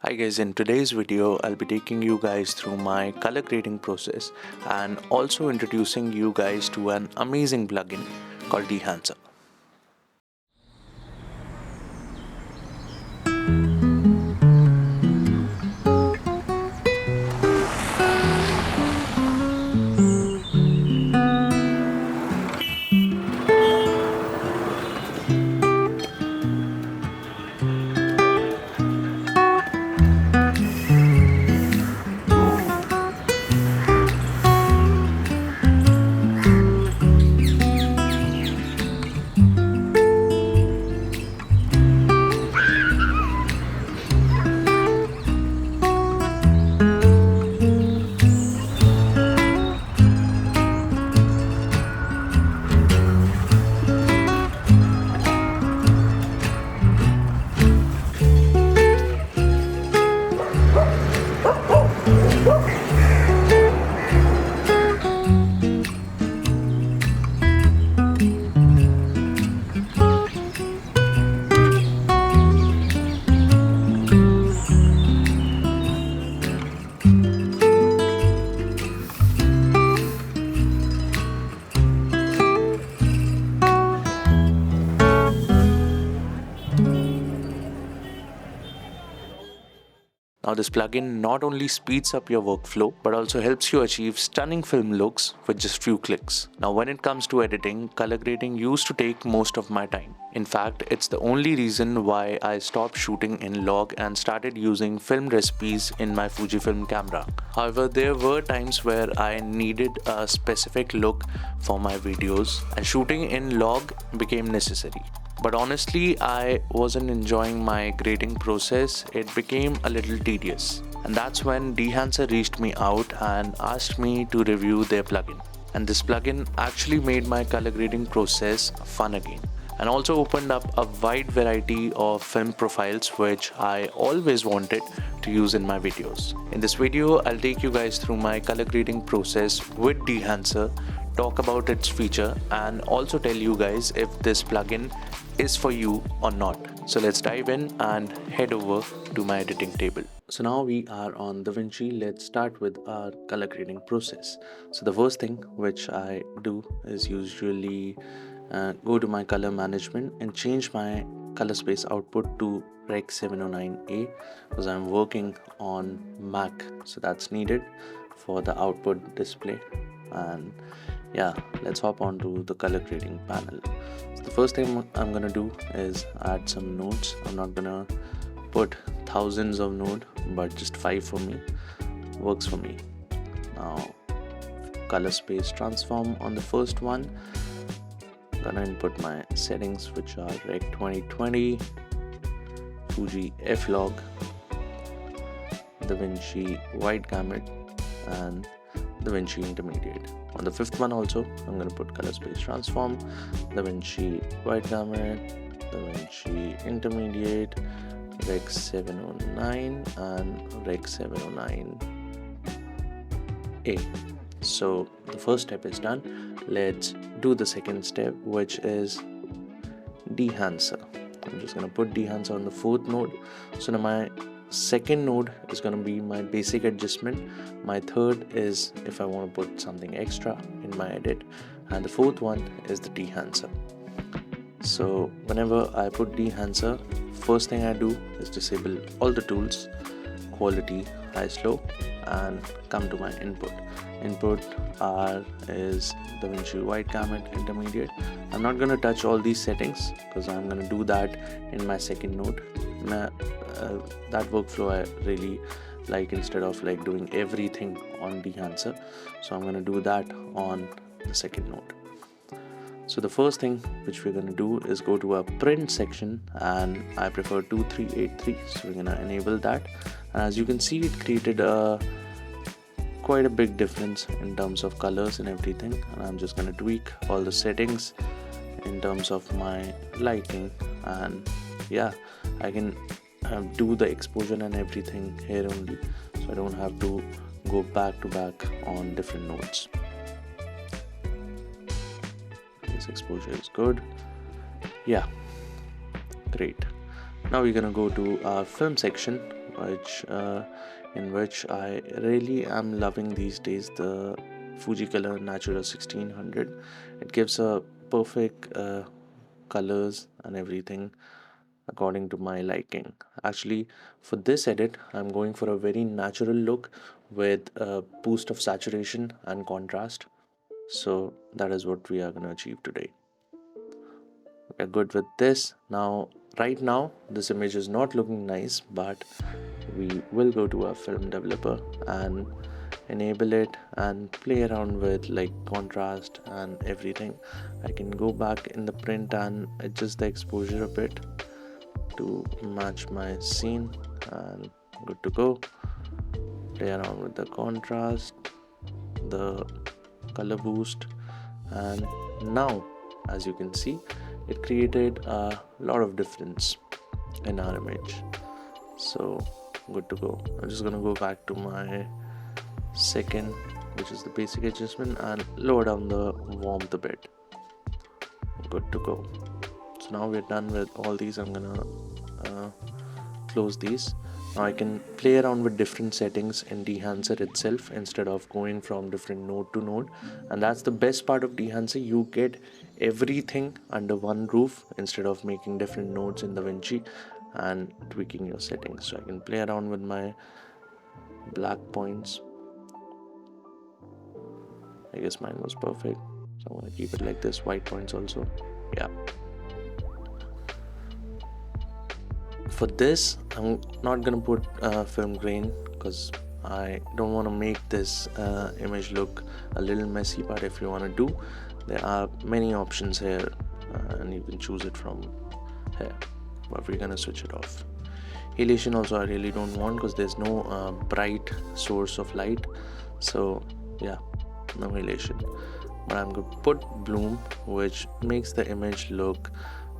Hi guys, in today's video I'll be taking you guys through my color grading process and also introducing you guys to an amazing plugin called Dehancer. Now this plugin not only speeds up your workflow but also helps you achieve stunning film looks with just few clicks. Now when it comes to editing, color grading used to take most of my time. In fact, it's the only reason why I stopped shooting in log and started using film recipes in my Fujifilm camera. However, there were times where I needed a specific look for my videos and shooting in log became necessary. But honestly, I wasn't enjoying my grading process. It became a little tedious. And that's when Dehancer reached me out and asked me to review their plugin. And this plugin actually made my color grading process fun again. And also opened up a wide variety of film profiles which I always wanted to use in my videos. In this video, I'll take you guys through my color grading process with Dehancer, talk about its feature, and also tell you guys if this plugin is for you or not. So let's dive in and head over to my editing table. So now we are on DaVinci. Let's start with our color grading process. So the first thing which I do is usually go to my color management and change my color space output to Rec 709A because I'm working on Mac, so that's needed for the output display. And yeah, let's hop on to the color grading panel. So the first thing I'm gonna do is add some nodes. I'm not gonna put thousands of nodes, but just 5 for me works for me. Now color space transform on the first one. I'm gonna input my settings, which are Rec 2020, Fuji F-Log, DaVinci Wide Gamut, and DaVinci Intermediate. On the fifth one also, I'm going to put color space transform, DaVinci Wide Gamut, DaVinci Intermediate, Rec 709 and Rec 709A. So the first step is done. Let's do the second step, which is Dehancer. I'm just going to put Dehancer on the fourth node. So now my second node is going to be my basic adjustment. My third is if I want to put something extra in my edit, and the fourth one is the Dehancer. So whenever I put Dehancer, first thing I do is disable all the tools, quality, high, slow, and come to my input. Input R is DaVinci Wide Gamut Intermediate. I'm not going to touch all these settings because I'm going to do that in my second node. That workflow I really like, instead of like doing everything on Dehancer. So I'm going to do that on the second node. So the first thing which we're going to do is go to a print section, and I prefer 2383, so we're going to enable that. And as you can see, it created quite a big difference in terms of colors and everything. And I'm just going to tweak all the settings in terms of my lighting, and yeah, I can do the exposure and everything here only, so I don't have to go back to back on different nodes. This exposure is good. Yeah, great. Now we're gonna go to our film section, which in which I really am loving these days, the Fujicolor Natura 1600. It gives a perfect colors and everything according to my liking. Actually, for this edit, I'm going for a very natural look with a boost of saturation and contrast. So that is what we are going to achieve today. We're good with this. Now, right now, this image is not looking nice, but we will go to our film developer and enable it and play around with like contrast and everything. I can go back in the print and adjust the exposure a bit to match my scene, and good to go. Play around with the contrast, the color boost, and now as you can see, it created a lot of difference in our image. So good to go. I'm just gonna go back to my second, which is the basic adjustment, and lower down the warmth a bit. Good to go. So now we're done with all these. I'm gonna uh, close these. Now I can play around with different settings in Dehancer itself instead of going from different node to node, and that's the best part of Dehancer. You get everything under one roof instead of making different nodes in DaVinci and tweaking your settings. So I can play around with my black points. I guess mine was perfect, so I'm gonna keep it like this. White points also. Yeah. For this, I'm not gonna put film grain because I don't want to make this image look a little messy. But if you want to do, there are many options here, and you can choose it from here. But we're gonna switch it off. Halation also I really don't want because there's no bright source of light. So yeah, no halation. But I'm gonna put bloom, which makes the image look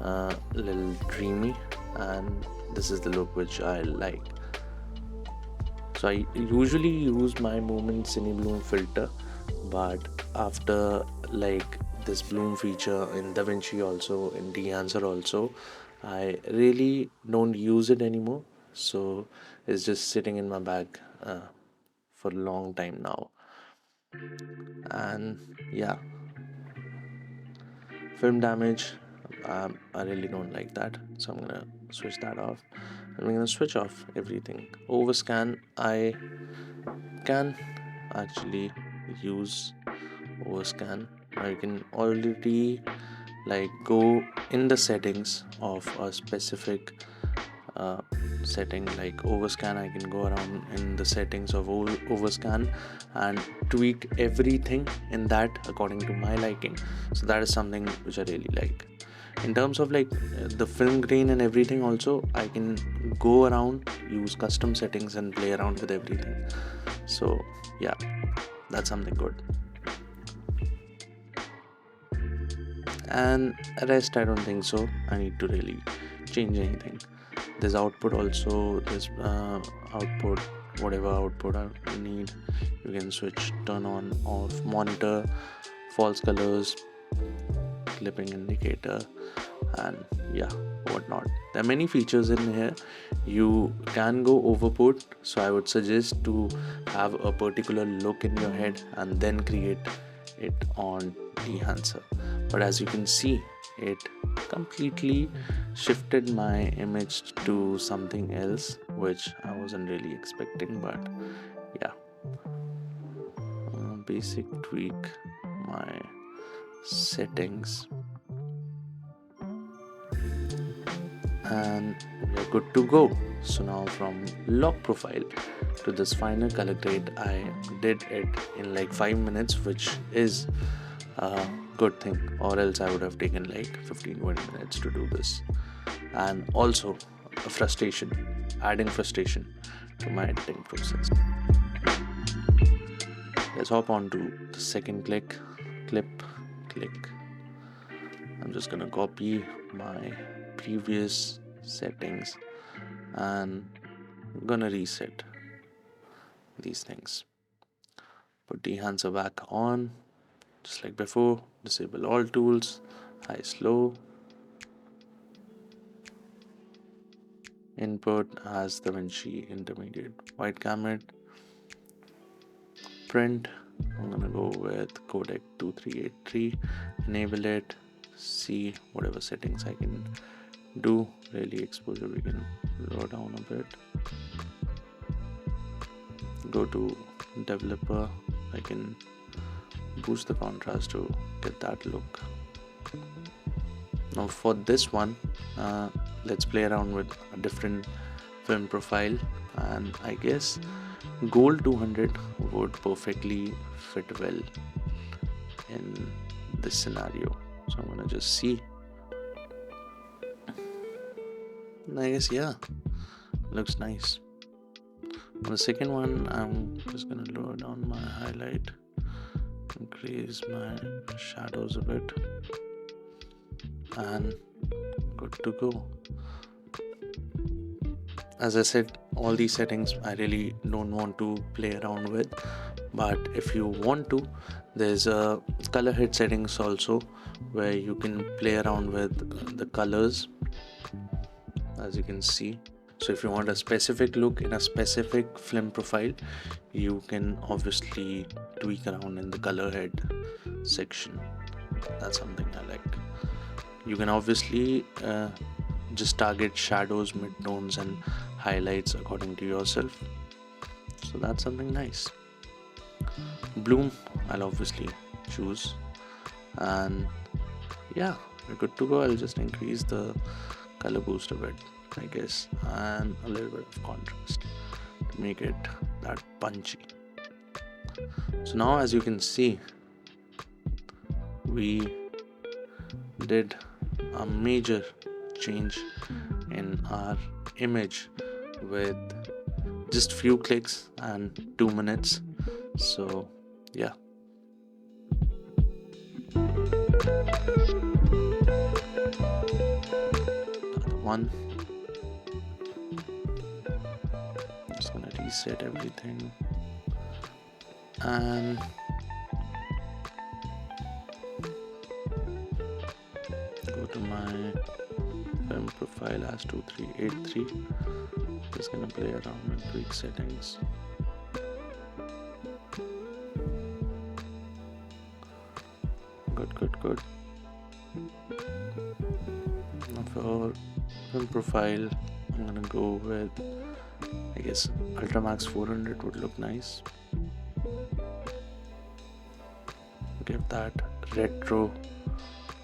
a little dreamy, and this is the look which I like. So I usually use my movement cine bloom filter, but after like this bloom feature in DaVinci also, in Dehancer also, I really don't use it anymore. So it's just sitting in my bag for a long time now. And yeah, film damage, I really don't like that, so I'm gonna switch that off. I'm gonna switch off everything. Overscan, I can actually use overscan. Now you can already like go in the settings of a specific uh, setting like overscan. I can go around in the settings of overscan and tweak everything in that according to my liking. So that is something which I really like. In terms of like the film grain and everything also, I can go around, use custom settings and play around with everything. So yeah, that's something good. And rest, I don't think so I need to really change anything. There's output also, there's output, whatever output I need, you can switch, turn on, off, monitor, false colors, clipping indicator, and yeah, whatnot. There are many features in here. You can go overboard, so I would suggest to have a particular look in your head and then create it on Dehancer. But as you can see, it completely shifted my image to something else which I wasn't really expecting. But yeah, basic tweak my settings and we're good to go. So now from lock profile to this final color grade, I did it in like 5 minutes, which is a good thing, or else I would have taken like 15-20 minutes to do this. And also a frustration, adding frustration to my editing process. Let's hop on to the second clip. I'm just gonna copy my previous settings and I'm gonna reset these things. Put Dehancer back on, just like before. Disable all tools, high slow, input as Da Vinci Intermediate white gamut. Print, I'm gonna go with codec 2383, enable it, see whatever settings I can do. Really exposure we can lower down a bit. Go to developer, I can boost the contrast to get that look. Now for this one, let's play around with a different film profile, and I guess gold 200 would perfectly fit well in this scenario. So I'm gonna just see. And I guess, yeah, looks nice. On the second one, I'm just gonna lower down my highlight, increase my shadows a bit, and good to go. As I said, all these settings I really don't want to play around with, but if you want to, there's a color hit settings also where you can play around with the colors, as you can see. So if you want a specific look in a specific film profile, you can obviously tweak around in the color head section. That's something I like. You can obviously just target shadows, midtones and highlights according to yourself. So that's something nice. Bloom, I'll obviously choose. And yeah, we're good to go. I'll just increase the color boost a bit, I guess, and a little bit of contrast to make it that punchy. So now, as you can see, we did a major change in our image with just few clicks and 2 minutes. So yeah. Another one. Just gonna reset everything and go to my film profile as 2383. Just gonna play around with tweak settings. Good. Now for film profile, I'm gonna go with, I guess, Ultramax 400 would look nice. Give that retro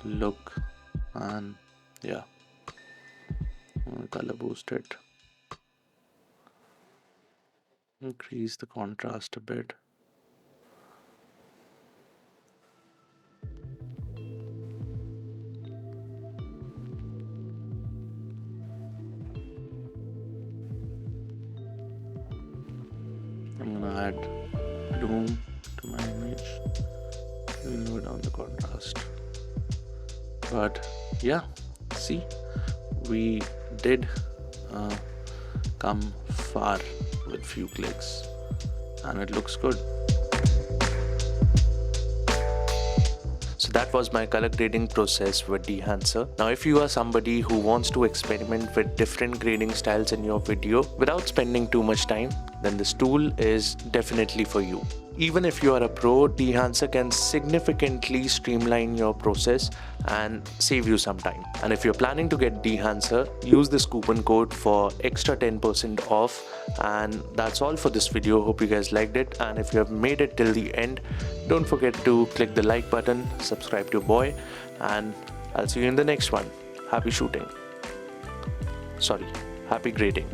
look, and yeah, I'm gonna color boost it, increase the contrast a bit. I'm gonna add bloom to my image, lower down the contrast. But yeah, see, we did come far with few clicks and it looks good. So that was my color grading process with Dehancer. Now if you are somebody who wants to experiment with different grading styles in your video without spending too much time, then this tool is definitely for you. Even if you are a pro, Dehancer can significantly streamline your process and save you some time. And if you're planning to get Dehancer, use this coupon code for extra 10% off. And that's all for this video. Hope you guys liked it. And if you have made it till the end, don't forget to click the like button, subscribe to your boy, and I'll see you in the next one. Happy shooting. Sorry, happy grading.